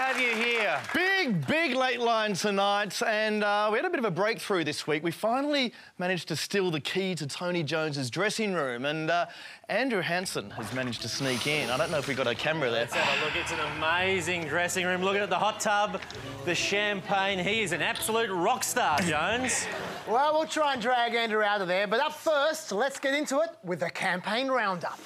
have you here. Big late line tonight, and we had a bit of a breakthrough this week. We finally managed to steal the key to Tony Jones's dressing room, and Andrew Hansen has managed to sneak in. I don't know if we got a camera there. Let's have a look. It's an amazing dressing room. Looking at the hot tub, the champagne. He is an absolute rock star, Jones. Well, we'll try and drag Andrew out of there, but up first, let's get into it with the campaign roundup.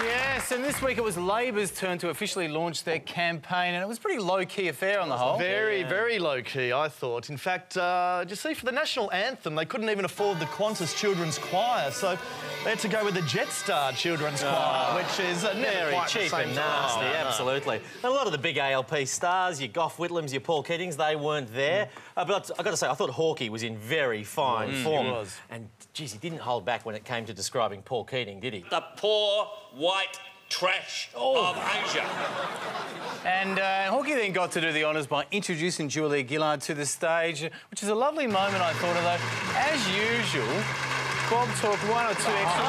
Yes, and this week it was Labor's turn to officially launch their campaign, and it was a pretty low-key affair on the whole. Very low-key, I thought. In fact, you see, for the national anthem, they couldn't even afford the Qantas Children's Choir, so they had to go with the Jetstar Children's Choir, which is never very quite cheap the same and nasty, absolutely. And a lot of the big ALP stars, your Gough Whitlams, your Paul Keatings, they weren't there. But I've got to say, I thought Hawkeye was in very fine form. He was. And, geez, he didn't hold back when it came to describing Paul Keating, did he? The poor white trash of Asia. And Hawkeye then got to do the honours by introducing Julia Gillard to the stage, which is a lovely moment, I thought, although, as usual, Bob talked one or two extra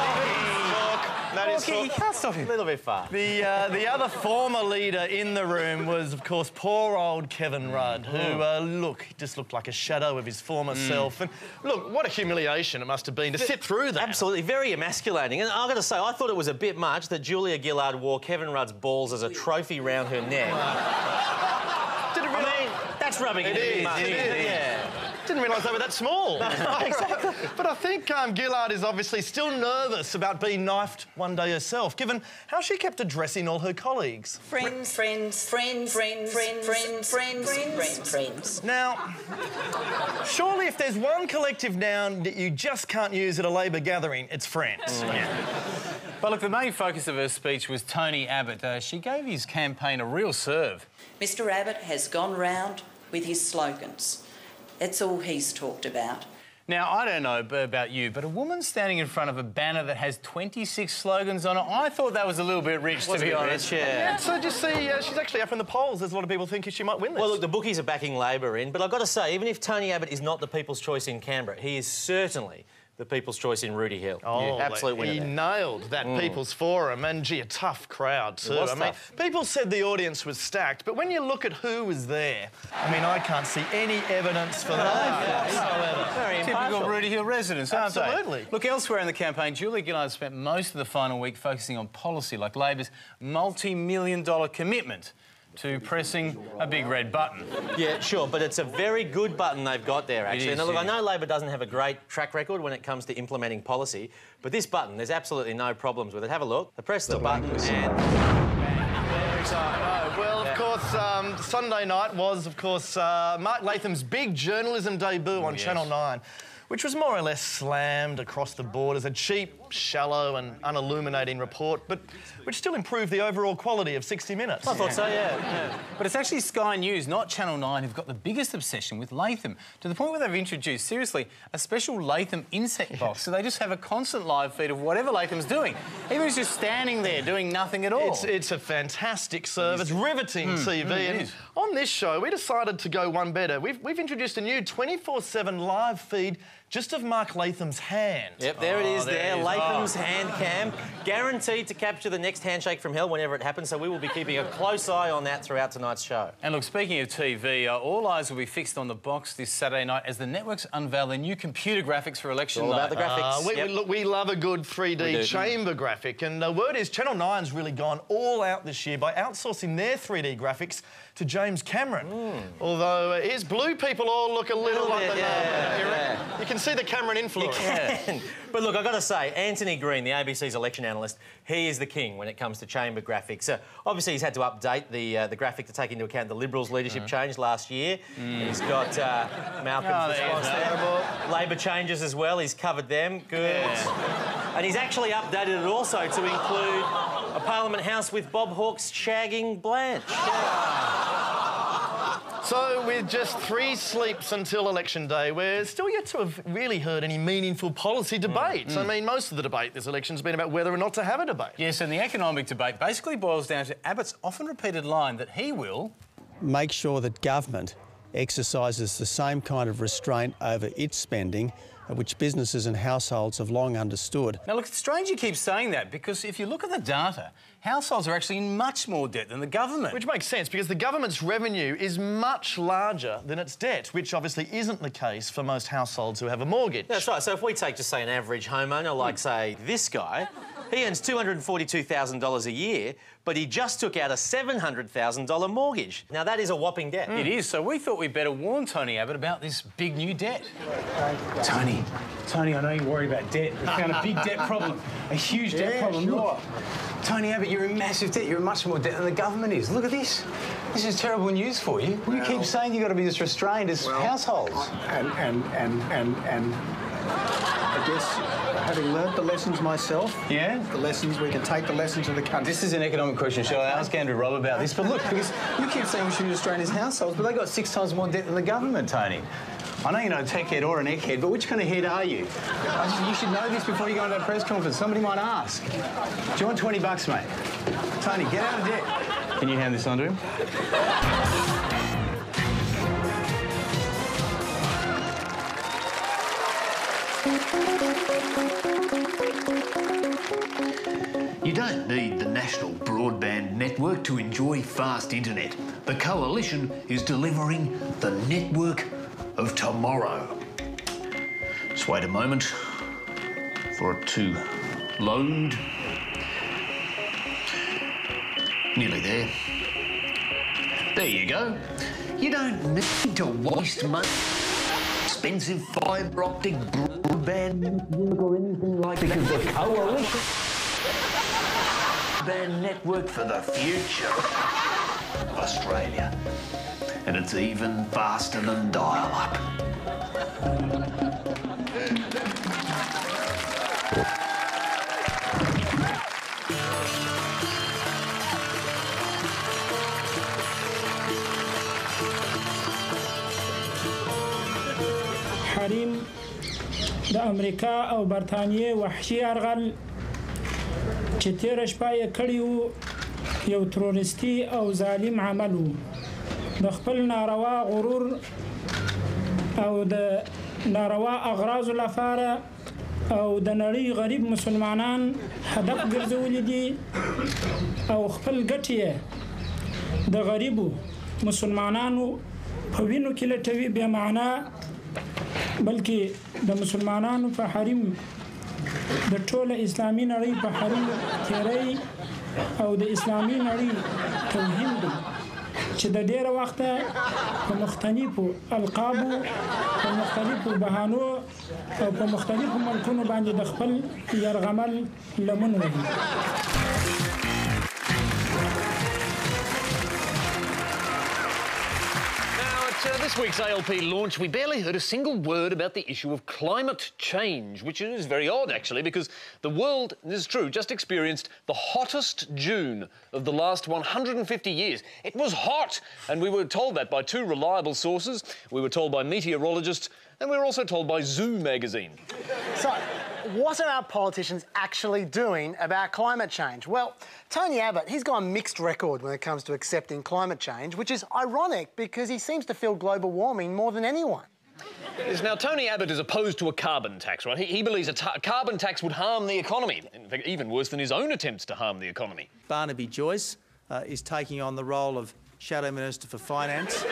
He can't stop him. A little bit far. The other former leader in the room was, of course, poor old Kevin Rudd, who, just looked like a shadow of his former self. And, look, what a humiliation it must have been to sit through that. Absolutely, very emasculating. And I've got to say, I thought it was a bit much that Julia Gillard wore Kevin Rudd's balls as a trophy round her neck. I mean, that's rubbing it in. It is. Yeah. Didn't realise they were that small. Exactly. But I think Gillard is obviously still nervous about being knifed one day herself, given how she kept addressing all her colleagues. Friends. Now, surely if there's one collective noun that you just can't use at a Labor gathering, it's friends. But look, the main focus of her speech was Tony Abbott. She gave his campaign a real serve. Mr Abbott has gone round with his slogans. That's all he's talked about. Now, I don't know about you, but a woman standing in front of a banner that has 26 slogans on it, I thought that was a little bit rich, to be honest. Yeah. So just see, she's actually up in the polls. There's a lot of people thinking she might win this. Well, look, the bookies are backing Labor in, but I've got to say, even if Tony Abbott is not the people's choice in Canberra, he is certainly the people's choice in Rudy Hill. Oh, absolute winner. He nailed that People's Forum, and gee, a tough crowd too. It was tough. mean, people said the audience was stacked, but when you look at who was there, I mean, I can't see any evidence for that. Very Typical Rudy Hill residents, aren't they? Absolutely. Look, elsewhere in the campaign, Julia Gillard spent most of the final week focusing on policy, like Labor's multi-million-dollar commitment to pressing a big red button. Yeah, sure, but it's a very good button they've got there, actually. It is, and look, I know Labor doesn't have a great track record when it comes to implementing policy, but this button, there's absolutely no problems with it. Have a look. They press the button and... Well, of course, Sunday night was, of course, Mark Latham's big journalism debut on Channel 9, which was more or less slammed across the board as a cheap, shallow and unilluminating report, but which still improved the overall quality of 60 Minutes. I thought so, yeah. But it's actually Sky News, not Channel 9, who've got the biggest obsession with Latham, to the point where they've introduced, seriously, a special Latham insect box, so they just have a constant live feed of whatever Latham's doing. Even if he's just standing there doing nothing at all. It's a fantastic service, riveting TV, and on this show we decided to go one better. We've introduced a new 24/7 live feed just of Mark Latham's hand. Yep, there it is there, Latham's hand cam. Guaranteed to capture the next handshake from hell whenever it happens, so we will be keeping a close eye on that throughout tonight's show. And look, speaking of TV, all eyes will be fixed on the box this Saturday night as the networks unveil their new computer graphics for election All night. about the graphics. We love a good 3D chamber graphic, and the word is Channel 9's really gone all out this year by outsourcing their 3D graphics to James Cameron. Although his blue people all look a little like the yeah. You can see the Cameron influence. But look, I've got to say, Anthony Green, the ABC's election analyst, he is the king when it comes to chamber graphics. Obviously, he's had to update the graphic to take into account the Liberals' leadership change last year. He's got Malcolm's response there. Labor changes as well, he's covered them. Good. And he's actually updated it also to include a Parliament House with Bob Hawke's shagging Blanche. So, with just 3 sleeps until election day, we're still yet to have really heard any meaningful policy debates. I mean, most of the debate this election's been about whether or not to have a debate. Yes, and the economic debate basically boils down to Abbott's often repeated line that he will make sure that government exercises the same kind of restraint over its spending, which businesses and households have long understood. Now, look, it's strange you keep saying that, because if you look at the data, households are actually in much more debt than the government. Which makes sense, because the government's revenue is much larger than its debt, which obviously isn't the case for most households who have a mortgage. That's right. So if we take, just say, an average homeowner, like, say, this guy, he earns $242,000 a year, but he just took out a $700,000 mortgage. Now, that is a whopping debt. It is, so we thought we'd better warn Tony Abbott about this big new debt. Tony, I know you're worried about debt. We found a big debt problem, a huge debt problem. Sure. Look, Tony Abbott, you're in massive debt. You're in much more debt than the government is. Look at this. This is terrible news for you. You keep saying you've got to be as restrained as households. And I guess, having learnt the lessons myself, we can take the lessons of the country. This is an economic question. Shall I ask Andrew Robb about this? But look, because you keep saying we should restrain his households, but they got 6 times more debt than the government, Tony. I know you're not a tech head or an egghead, but which kind of head are you? You should know this before you go into a press conference. Somebody might ask. Do you want 20 bucks, mate? Tony, get out of debt. Can you hand this on to him? You don't need the national broadband network to enjoy fast internet. The Coalition is delivering the network of tomorrow. Just wait a moment for it to load. Nearly there. There you go. You don't need to waste money. Expensive fibre optic broadband network or anything like that. Because the Coalition broadband network for the future of Australia. And it's even faster than dial-up. حريم د امریکا او برطانیې وحشي ارغل چې تیره شپه یې کړی و یو تروریستي او ظالم عمل و د خپل ناروا غرور او د ناروا اغراضو لپاره او د نړۍ غریب مسلمانان هدف ګرځولي دي او خپل ګټې یې د غریبو مسلمانانو په وینو کې لټوي بې معنا بلکې د مسلمانانو په حریم د ټوله اسلامي نړۍ په حریم تیری او د اسلامي نړۍ توهین دی چې د ډیره وخته په مختلفو القابو په مختلفو بهانو او په مختلفو ملکونو باندې د خپل یرغمل لمن وهي. This week's ALP launch, we barely heard a single word about the issue of climate change, which is very odd, actually, because the world, this is true, just experienced the hottest June of the last 150 years. It was hot, and we were told that by 2 reliable sources. We were told by meteorologists, and we were also told by Zoo magazine. So, what are our politicians actually doing about climate change? Well, Tony Abbott, he's got a mixed record when it comes to accepting climate change, which is ironic because he seems to feel global warming more than anyone. Yes, now, Tony Abbott is opposed to a carbon tax, right? He believes a carbon tax would harm the economy. In fact, even worse than his own attempts to harm the economy. Barnaby Joyce is taking on the role of Shadow Minister for Finance.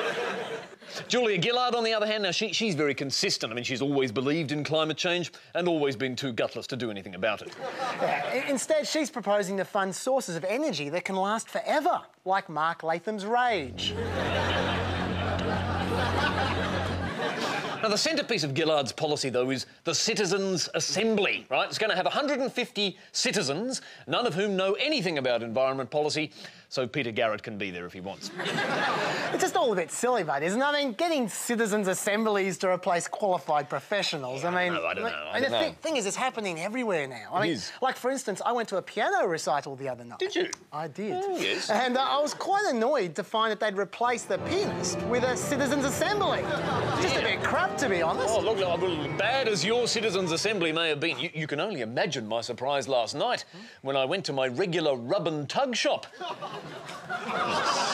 Julia Gillard, on the other hand, now she's very consistent. I mean, she's always believed in climate change and always been too gutless to do anything about it. Yeah, instead, she's proposing to fund sources of energy that can last forever, like Mark Latham's rage. Now, the centrepiece of Gillard's policy, though, is the Citizens' Assembly, right? It's going to have 150 citizens, none of whom know anything about environment policy, so Peter Garrett can be there if he wants. It's just all a bit silly, mate, isn't it? I mean, getting citizens' assemblies to replace qualified professionals, I don't know. The thing is, it's happening everywhere now. I mean, like, for instance, I went to a piano recital the other night. Did you? I did. Oh, yes. And I was quite annoyed to find that they'd replaced the pianist with a citizens' assembly. Just a bit crap, to be honest. Oh, look, well, bad as your citizens' assembly may have been, you can only imagine my surprise last night when I went to my regular rub and tug shop.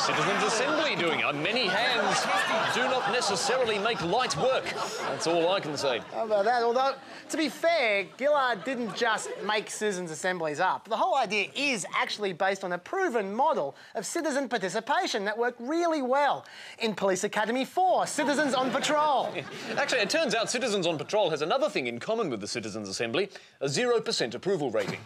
Citizens' Assembly doing it. Many hands do not necessarily make light work. That's all I can say. How about that? Although, to be fair, Gillard didn't just make citizens' assemblies up. The whole idea is actually based on a proven model of citizen participation that worked really well in Police Academy 4, Citizens on Patrol. Actually, it turns out Citizens on Patrol has another thing in common with the Citizens' Assembly, a 0% approval rating.